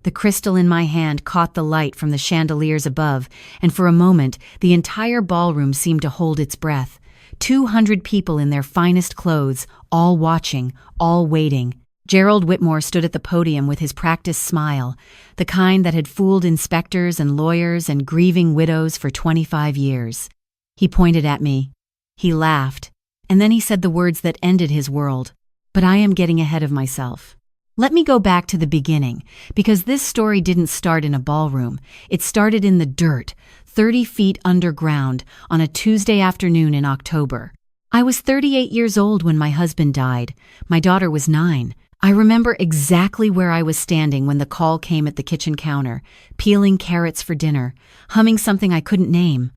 The crystal in my hand caught the light from the chandeliers above, and for a moment, the entire ballroom seemed to hold its breath. 200 people in their finest clothes, all watching, all waiting. Gerald Whitmore stood at the podium with his practiced smile, the kind that had fooled inspectors and lawyers and grieving widows for 25 years. He pointed at me. He laughed, and then he said the words that ended his world. But I am getting ahead of myself. Let me go back to the beginning, because this story didn't start in a ballroom. It started in the dirt, 30 feet underground, on a Tuesday afternoon in October. I was 38 years old when my husband died. My daughter was 9. I remember exactly where I was standing when the call came at the kitchen counter, peeling carrots for dinner, humming something I couldn't name.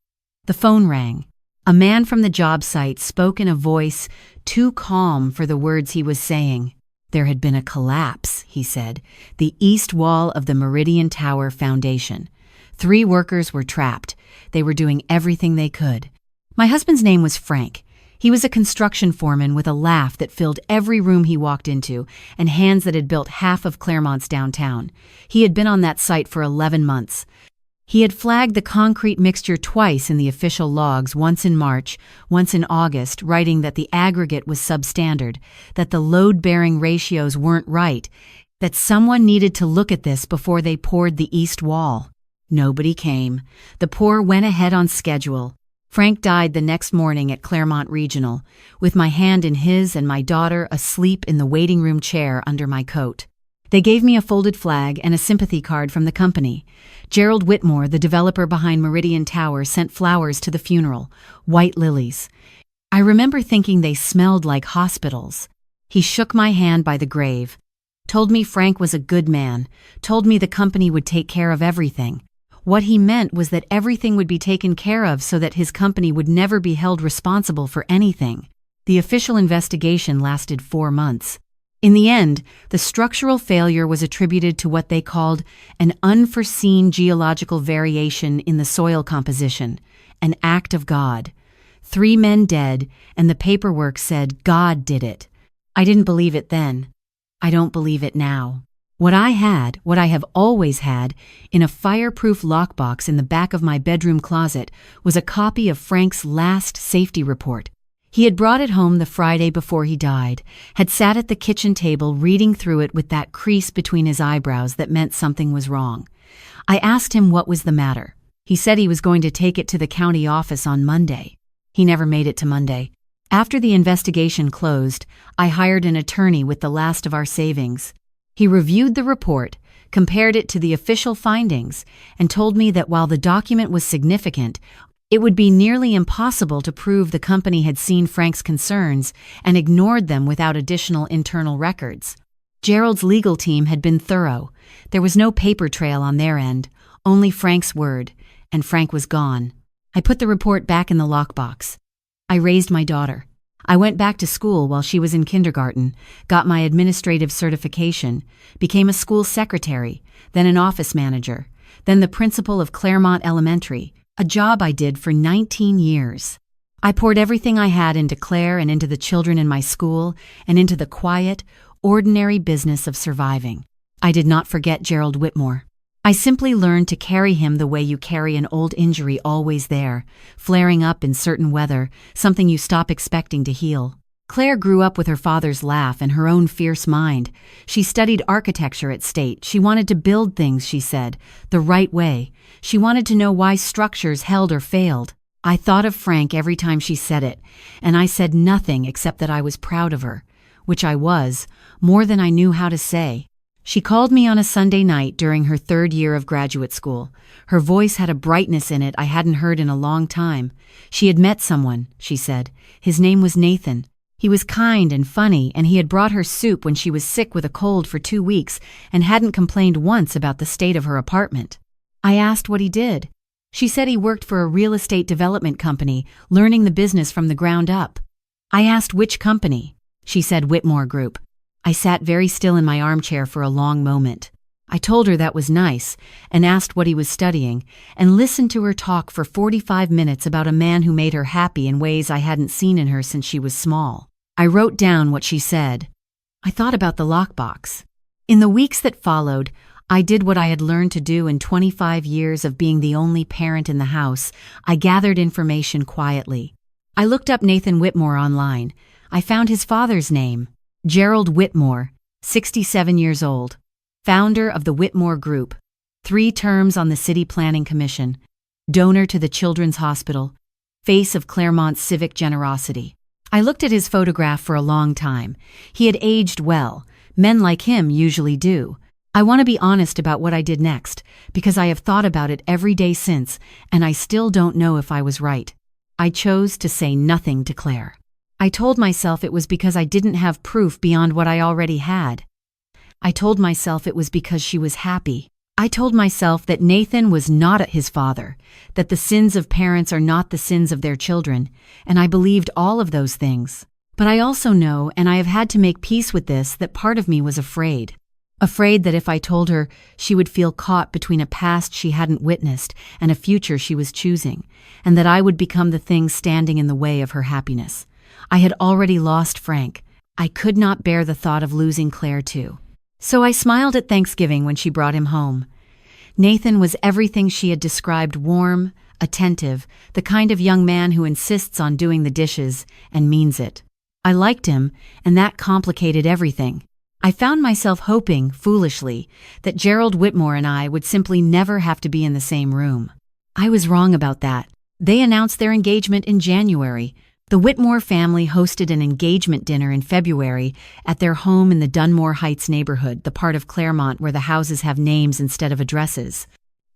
The phone rang. A man from the job site spoke in a voice too calm for the words he was saying. There had been a collapse, he said, the east wall of the Meridian Tower foundation. 3 workers were trapped. They were doing everything they could. My husband's name was Frank. He was a construction foreman with a laugh that filled every room he walked into and hands that had built half of Clairmont's downtown. He had been on that site for 11 months. He had flagged the concrete mixture twice in the official logs, once in March, once in August, writing that the aggregate was substandard, that the load-bearing ratios weren't right, that someone needed to look at this before they poured the east wall. Nobody came. The pour went ahead on schedule. Frank died the next morning at Clairmont Regional, with my hand in his and my daughter asleep in the waiting room chair under my coat. They gave me a folded flag and a sympathy card from the company. Gerald Whitmore, the developer behind Meridian Tower, sent flowers to the funeral, white lilies. I remember thinking they smelled like hospitals. He shook my hand by the grave, told me Frank was a good man, told me the company would take care of everything. What he meant was that everything would be taken care of so that his company would never be held responsible for anything. The official investigation lasted 4 months. In the end, the structural failure was attributed to what they called an unforeseen geological variation in the soil composition, an act of God. 3 men dead, and the paperwork said God did it. I didn't believe it then. I don't believe it now. What I have always had, in a fireproof lockbox in the back of my bedroom closet, was a copy of Frank's last safety report. He had brought it home the Friday before he died, had sat at the kitchen table reading through it with that crease between his eyebrows that meant something was wrong. I asked him what was the matter. He said he was going to take it to the county office on Monday. He never made it to Monday. After the investigation closed, I hired an attorney with the last of our savings. He reviewed the report, compared it to the official findings, and told me that while the document was significant, it would be nearly impossible to prove the company had seen Frank's concerns and ignored them without additional internal records. Gerald's legal team had been thorough. There was no paper trail on their end, only Frank's word, and Frank was gone. I put the report back in the lockbox. I raised my daughter. I went back to school while she was in kindergarten, got my administrative certification, became a school secretary, then an office manager, then the principal of Clairmont Elementary, a job I did for 19 years. I poured everything I had into Claire and into the children in my school and into the quiet, ordinary business of surviving. I did not forget Gerald Whitmore. I simply learned to carry him the way you carry an old injury always there, flaring up in certain weather, something you stop expecting to heal. Claire grew up with her father's laugh and her own fierce mind. She studied architecture at State. She wanted to build things, she said, the right way. She wanted to know why structures held or failed. I thought of Frank every time she said it, and I said nothing except that I was proud of her, which I was, more than I knew how to say. She called me on a Sunday night during her 3rd year of graduate school. Her voice had a brightness in it I hadn't heard in a long time. She had met someone, she said. His name was Nathan. He was kind and funny, and he had brought her soup when she was sick with a cold for 2 weeks and hadn't complained once about the state of her apartment. I asked what he did. She said he worked for a real estate development company, learning the business from the ground up. I asked which company. She said Whitmore Group. I sat very still in my armchair for a long moment. I told her that was nice, and asked what he was studying, and listened to her talk for 45 minutes about a man who made her happy in ways I hadn't seen in her since she was small. I wrote down what she said. I thought about the lockbox. In the weeks that followed, I did what I had learned to do in 25 years of being the only parent in the house. I gathered information quietly. I looked up Nathan Whitmore online. I found his father's name, Gerald Whitmore, 67 years old, founder of the Whitmore Group, 3 terms on the City Planning Commission, donor to the Children's Hospital, face of Clairmont's civic generosity. I looked at his photograph for a long time. He had aged well. Men like him usually do. I want to be honest about what I did next, because I have thought about it every day since, and I still don't know if I was right. I chose to say nothing to Claire. I told myself it was because I didn't have proof beyond what I already had. I told myself it was because she was happy. I told myself that Nathan was not his father, that the sins of parents are not the sins of their children, and I believed all of those things. But I also know, and I have had to make peace with this, that part of me was afraid. Afraid that if I told her, she would feel caught between a past she hadn't witnessed and a future she was choosing, and that I would become the thing standing in the way of her happiness. I had already lost Frank. I could not bear the thought of losing Claire too. So I smiled at Thanksgiving when she brought him home. Nathan was everything she had described: warm, attentive, the kind of young man who insists on doing the dishes and means it. I liked him, and that complicated everything. I found myself hoping, foolishly, that Gerald Whitmore and I would simply never have to be in the same room. I was wrong about that. They announced their engagement in January. The Whitmore family hosted an engagement dinner in February at their home in the Dunmore Heights neighborhood, the part of Clairmont where the houses have names instead of addresses.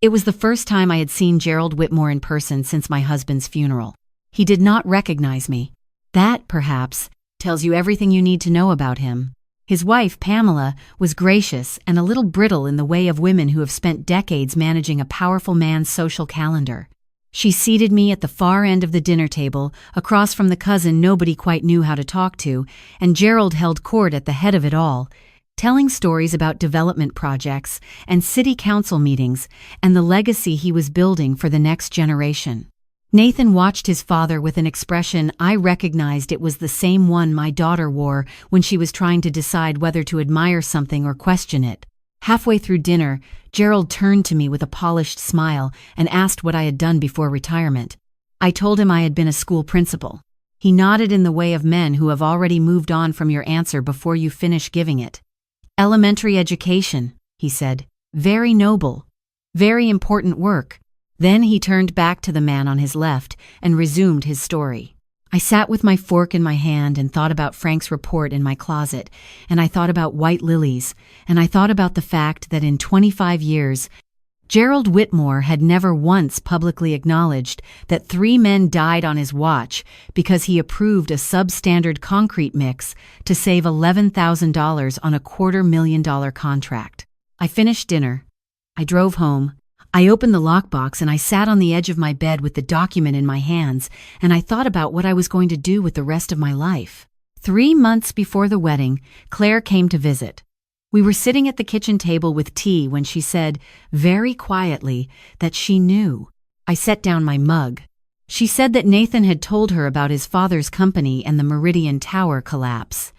It was the first time I had seen Gerald Whitmore in person since my husband's funeral. He did not recognize me. That, perhaps, tells you everything you need to know about him. His wife, Pamela, was gracious and a little brittle in the way of women who have spent decades managing a powerful man's social calendar. She seated me at the far end of the dinner table, across from the cousin nobody quite knew how to talk to, and Gerald held court at the head of it all, telling stories about development projects and city council meetings and the legacy he was building for the next generation. Nathan watched his father with an expression I recognized. It was the same one my daughter wore when she was trying to decide whether to admire something or question it. Halfway through dinner, Gerald turned to me with a polished smile and asked what I had done before retirement. I told him I had been a school principal. He nodded in the way of men who have already moved on from your answer before you finish giving it. Elementary education, he said. Very noble. Very important work. Then he turned back to the man on his left and resumed his story. I sat with my fork in my hand and thought about Frank's report in my closet, and I thought about white lilies, and I thought about the fact that in 25 years, Gerald Whitmore had never once publicly acknowledged that 3 men died on his watch because he approved a substandard concrete mix to save $11,000 on a $250,000 contract. I finished dinner. I drove home. I opened the lockbox and I sat on the edge of my bed with the document in my hands, and I thought about what I was going to do with the rest of my life. 3 months before the wedding, Claire came to visit. We were sitting at the kitchen table with tea when she said, very quietly, that she knew. I set down my mug. She said that Nathan had told her about his father's company and the Meridian Tower collapse.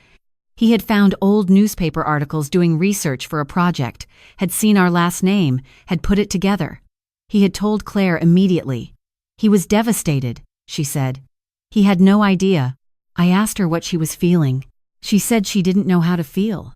He had found old newspaper articles doing research for a project, had seen our last name, had put it together. He had told Claire immediately. He was devastated, she said. He had no idea. I asked her what she was feeling. She said she didn't know how to feel.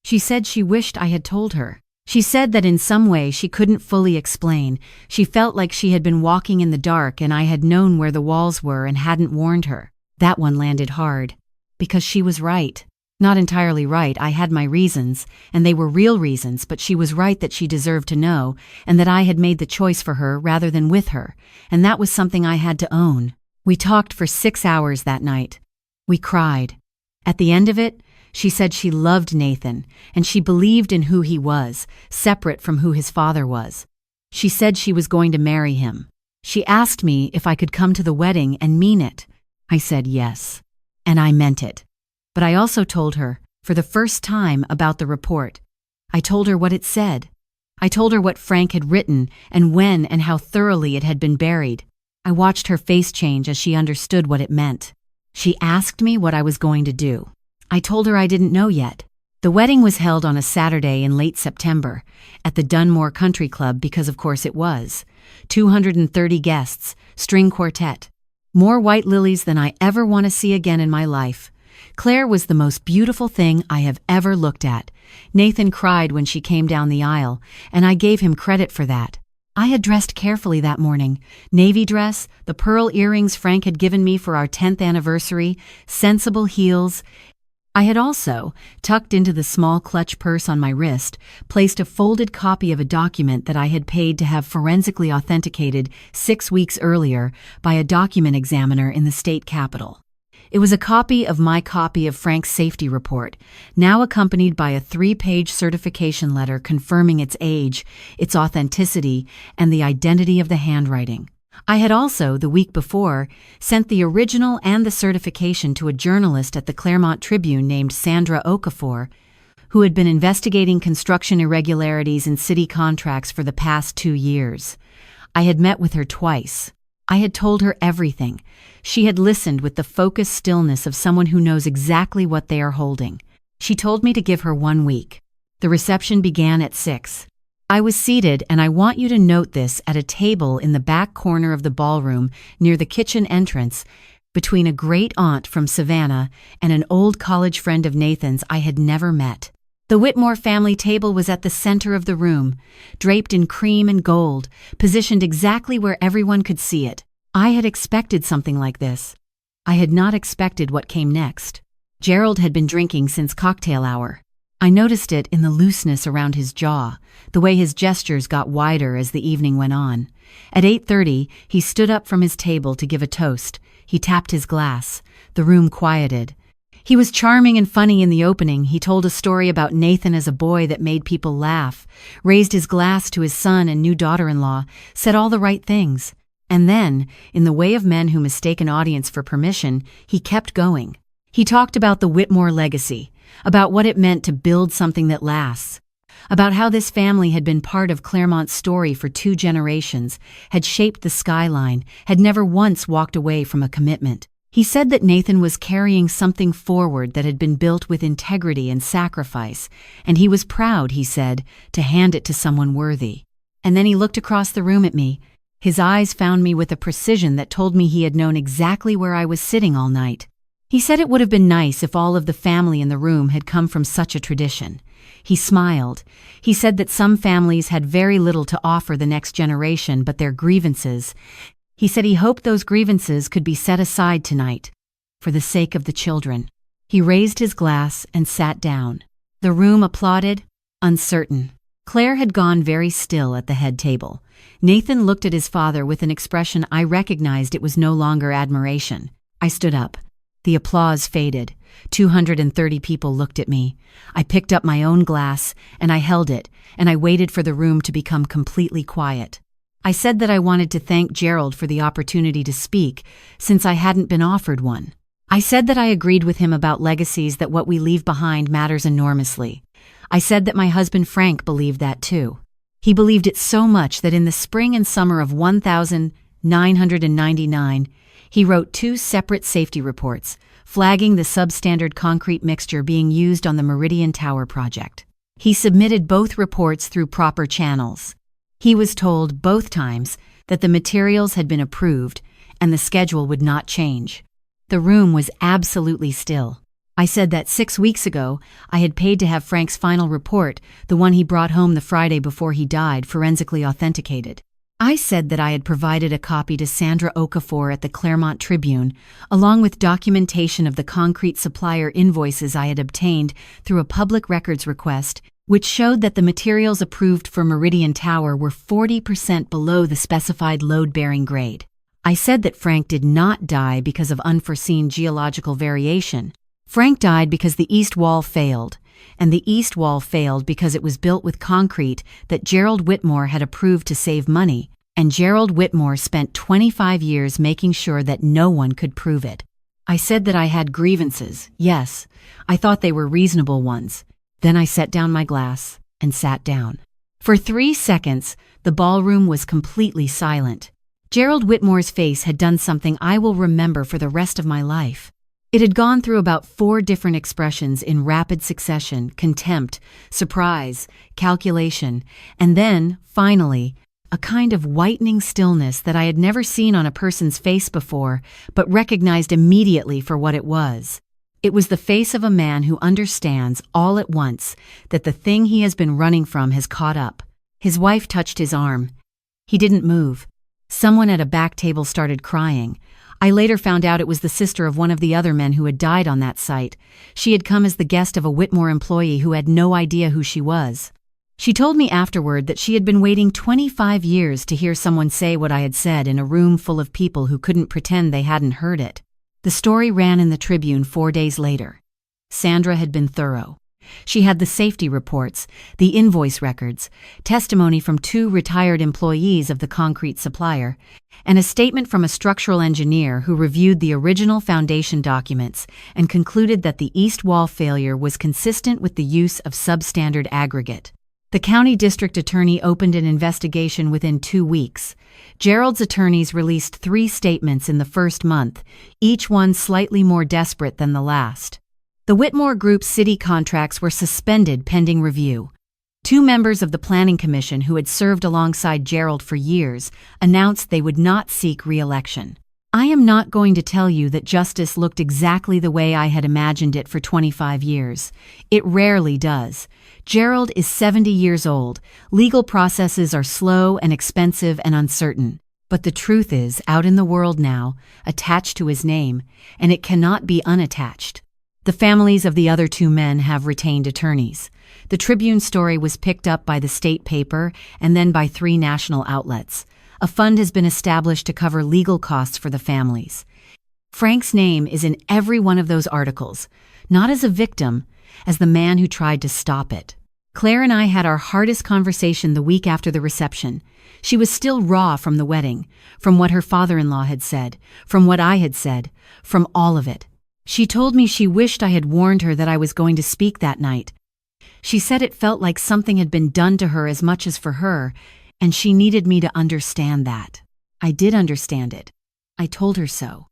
She said she wished I had told her. She said that in some way she couldn't fully explain. She felt like she had been walking in the dark and I had known where the walls were and hadn't warned her. That one landed hard. Because she was right. Not entirely right, I had my reasons, and they were real reasons, but she was right that she deserved to know, and that I had made the choice for her rather than with her, and that was something I had to own. We talked for 6 hours that night. We cried. At the end of it, she said she loved Nathan, and she believed in who he was, separate from who his father was. She said she was going to marry him. She asked me if I could come to the wedding and mean it. I said yes, and I meant it. But I also told her, for the first time, about the report. I told her what it said. I told her what Frank had written and when and how thoroughly it had been buried. I watched her face change as she understood what it meant. She asked me what I was going to do. I told her I didn't know yet. The wedding was held on a Saturday in late September at the Dunmore Country Club because of course it was. 230 guests, string quartet. More white lilies than I ever want to see again in my life. Claire was the most beautiful thing I have ever looked at. Nathan cried when she came down the aisle, and I gave him credit for that. I had dressed carefully that morning. Navy dress, the pearl earrings Frank had given me for our 10th anniversary, sensible heels. I had also, tucked into the small clutch purse on my wrist, placed a folded copy of a document that I had paid to have forensically authenticated 6 weeks earlier by a document examiner in the state capitol. It was a copy of my copy of Frank's safety report, now accompanied by a 3-page certification letter confirming its age, its authenticity, and the identity of the handwriting. I had also, the week before, sent the original and the certification to a journalist at the Clairmont Tribune named Sandra Okafor, who had been investigating construction irregularities in city contracts for the past 2 years. I had met with her twice. I had told her everything. She had listened with the focused stillness of someone who knows exactly what they are holding. She told me to give her 1 week. The reception began at 6. I was seated, and I want you to note this, at a table in the back corner of the ballroom near the kitchen entrance, between a great-aunt from Savannah and an old college friend of Nathan's I had never met. The Whitmore family table was at the center of the room, draped in cream and gold, positioned exactly where everyone could see it. I had expected something like this. I had not expected what came next. Gerald had been drinking since cocktail hour. I noticed it in the looseness around his jaw, the way his gestures got wider as the evening went on. At 8:30, he stood up from his table to give a toast. He tapped his glass. The room quieted. He was charming and funny in the opening. He told a story about Nathan as a boy that made people laugh, raised his glass to his son and new daughter-in-law, said all the right things. And then, in the way of men who mistake an audience for permission, he kept going. He talked about the Whitmore legacy, about what it meant to build something that lasts, about how this family had been part of Clairmont's story for 2 generations, had shaped the skyline, had never once walked away from a commitment. He said that Nathan was carrying something forward that had been built with integrity and sacrifice, and he was proud, he said, to hand it to someone worthy. And then he looked across the room at me. His eyes found me with a precision that told me he had known exactly where I was sitting all night. He said it would have been nice if all of the family in the room had come from such a tradition. He smiled. He said that some families had very little to offer the next generation but their grievances. He said he hoped those grievances could be set aside tonight, for the sake of the children. He raised his glass and sat down. The room applauded, uncertain. Claire had gone very still at the head table. Nathan looked at his father with an expression I recognized. It was no longer admiration. I stood up. The applause faded. 230 people looked at me. I picked up my own glass, and I held it, and I waited for the room to become completely quiet. I said that I wanted to thank Gerald for the opportunity to speak, since I hadn't been offered one. I said that I agreed with him about legacies, that what we leave behind matters enormously. I said that my husband Frank believed that too. He believed it so much that in the spring and summer of 1999, he wrote 2 separate safety reports, flagging the substandard concrete mixture being used on the Meridian Tower project. He submitted both reports through proper channels. He was told both times that the materials had been approved and the schedule would not change. The room was absolutely still. I said that 6 weeks ago I had paid to have Frank's final report, the one he brought home the Friday before he died, forensically authenticated. I said that I had provided a copy to Sandra Okafor at the Clairmont Tribune, along with documentation of the concrete supplier invoices I had obtained through a public records request, which showed that the materials approved for Meridian Tower were 40% below the specified load-bearing grade. I said that Frank did not die because of unforeseen geological variation. Frank died because the east wall failed, and the east wall failed because it was built with concrete that Gerald Whitmore had approved to save money, and Gerald Whitmore spent 25 years making sure that no one could prove it. I said that I had grievances. Yes, I thought they were reasonable ones. Then I set down my glass and sat down. For 3 seconds, the ballroom was completely silent. Gerald Whitmore's face had done something I will remember for the rest of my life. It had gone through about 4 different expressions in rapid succession: contempt, surprise, calculation, and then, finally, a kind of whitening stillness that I had never seen on a person's face before, but recognized immediately for what it was. It was the face of a man who understands, all at once, that the thing he has been running from has caught up. His wife touched his arm. He didn't move. Someone at a back table started crying. I later found out it was the sister of one of the other men who had died on that site. She had come as the guest of a Whitmore employee who had no idea who she was. She told me afterward that she had been waiting 25 years to hear someone say what I had said in a room full of people who couldn't pretend they hadn't heard it. The story ran in the Tribune 4 days later. Sandra had been thorough. She had the safety reports, the invoice records, testimony from 2 retired employees of the concrete supplier, and a statement from a structural engineer who reviewed the original foundation documents and concluded that the east wall failure was consistent with the use of substandard aggregate. The county district attorney opened an investigation within 2 weeks. Gerald's attorneys released 3 statements in the first month, each one slightly more desperate than the last. The Whitmore Group's city contracts were suspended pending review. 2 members of the Planning Commission who had served alongside Gerald for years announced they would not seek re-election. I am not going to tell you that justice looked exactly the way I had imagined it for 25 years. It rarely does. Gerald is 70 years old. Legal processes are slow and expensive and uncertain. But the truth is out in the world now, attached to his name, and it cannot be unattached. The families of the other 2 men have retained attorneys. The Tribune story was picked up by the state paper and then by 3 national outlets. A fund has been established to cover legal costs for the families. Frank's name is in every one of those articles, not as a victim, as the man who tried to stop it. Claire and I had our hardest conversation the week after the reception. She was still raw from the wedding, from what her father-in-law had said, from what I had said, from all of it. She told me she wished I had warned her that I was going to speak that night. She said it felt like something had been done to her as much as for her, and she needed me to understand that. I did understand it. I told her so.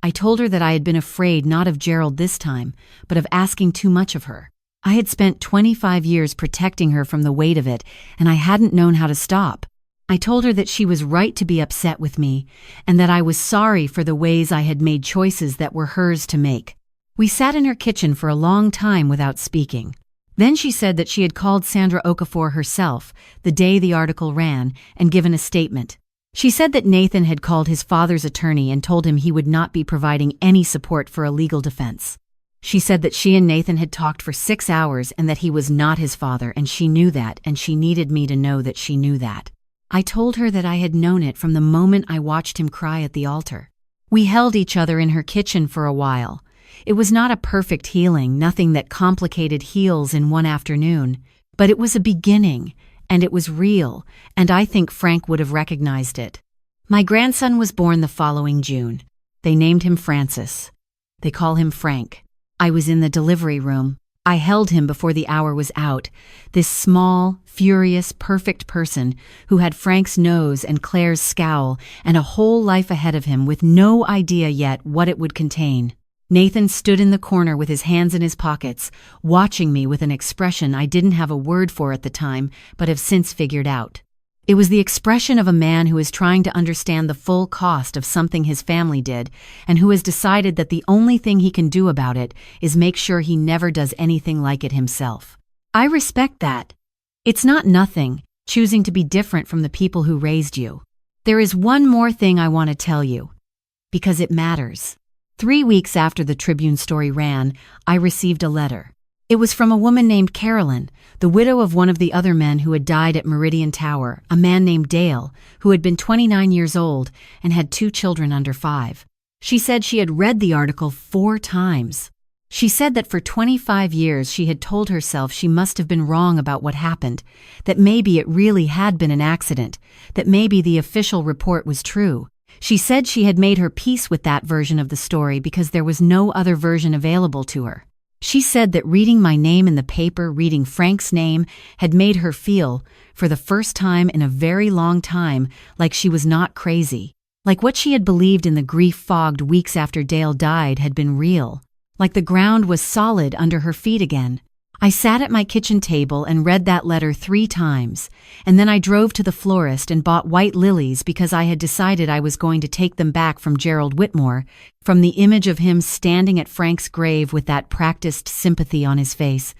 I told her that I had been afraid not of Gerald this time, but of asking too much of her. I had spent 25 years protecting her from the weight of it, and I hadn't known how to stop. I told her that she was right to be upset with me, and that I was sorry for the ways I had made choices that were hers to make. We sat in her kitchen for a long time without speaking. Then she said that she had called Sandra Okafor herself, the day the article ran, and given a statement. She said that Nathan had called his father's attorney and told him he would not be providing any support for a legal defense. She said that she and Nathan had talked for 6 hours and that he was not his father, and she knew that, and she needed me to know that she knew that. I told her that I had known it from the moment I watched him cry at the altar. We held each other in her kitchen for a while. It was not a perfect healing, nothing that complicated heals in one afternoon, but it was a beginning, and it was real, and I think Frank would have recognized it. My grandson was born the following June. They named him Francis. They call him Frank. I was in the delivery room. I held him before the hour was out, this small, furious, perfect person who had Frank's nose and Claire's scowl and a whole life ahead of him with no idea yet what it would contain. Nathan stood in the corner with his hands in his pockets, watching me with an expression I didn't have a word for at the time, but have since figured out. It was the expression of a man who is trying to understand the full cost of something his family did, and who has decided that the only thing he can do about it is make sure he never does anything like it himself. I respect that. It's not nothing, choosing to be different from the people who raised you. There is one more thing I want to tell you, because it matters. 3 weeks after the Tribune story ran, I received a letter. It was from a woman named Carolyn, the widow of one of the other men who had died at Meridian Tower, a man named Dale, who had been 29 years old and had 2 children under 5. She said she had read the article 4 times. She said that for 25 years she had told herself she must have been wrong about what happened, that maybe it really had been an accident, that maybe the official report was true. She said she had made her peace with that version of the story because there was no other version available to her. She said that reading my name in the paper, reading Frank's name, had made her feel, for the first time in a very long time, like she was not crazy, Like what she had believed in the grief-fogged weeks after Dale died had been real. Like the ground was solid under her feet again. I sat at my kitchen table and read that letter 3 times, and then I drove to the florist and bought white lilies because I had decided I was going to take them back from Gerald Whitmore, from the image of him standing at Frank's grave with that practiced sympathy on his face.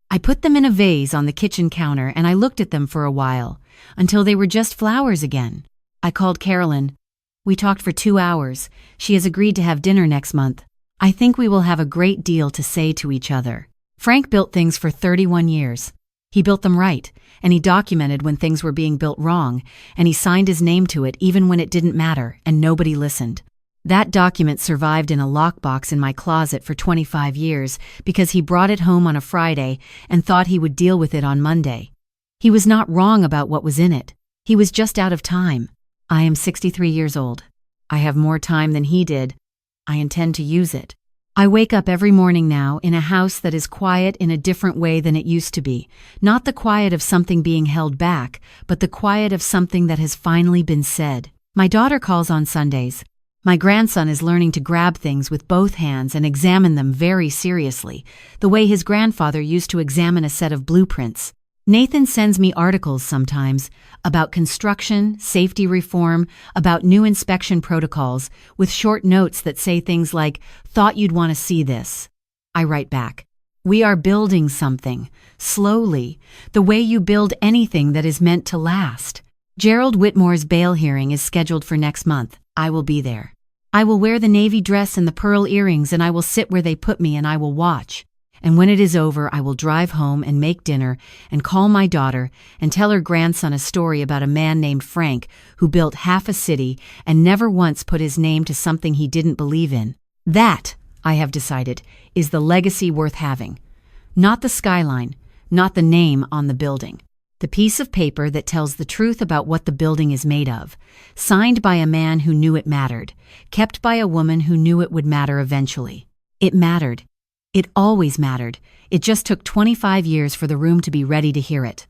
I put them in a vase on the kitchen counter and I looked at them for a while, until they were just flowers again. I called Carolyn. We talked for 2 hours. She has agreed to have dinner next month. I think we will have a great deal to say to each other. Frank built things for 31 years. He built them right, and he documented when things were being built wrong, and he signed his name to it even when it didn't matter and nobody listened. That document survived in a lockbox in my closet for 25 years because he brought it home on a Friday and thought he would deal with it on Monday. He was not wrong about what was in it. He was just out of time. I am 63 years old. I have more time than he did. I intend to use it. I wake up every morning now in a house that is quiet in a different way than it used to be. Not the quiet of something being held back, but the quiet of something that has finally been said. My daughter calls on Sundays. My grandson is learning to grab things with both hands and examine them very seriously, the way his grandfather used to examine a set of blueprints. Nathan sends me articles sometimes about construction, safety reform, about new inspection protocols, with short notes that say things like, "Thought you'd want to see this." I write back, "We are building something, slowly, the way you build anything that is meant to last." Gerald Whitmore's bail hearing is scheduled for next month. I will be there. I will wear the navy dress and the pearl earrings, and I will sit where they put me and I will watch. And when it is over, I will drive home and make dinner and call my daughter and tell her grandson a story about a man named Frank who built half a city and never once put his name to something he didn't believe in. That, I have decided, is the legacy worth having. Not the skyline, not the name on the building. The piece of paper that tells the truth about what the building is made of, signed by a man who knew it mattered, kept by a woman who knew it would matter eventually. It mattered. It always mattered. It just took 25 years for the room to be ready to hear it.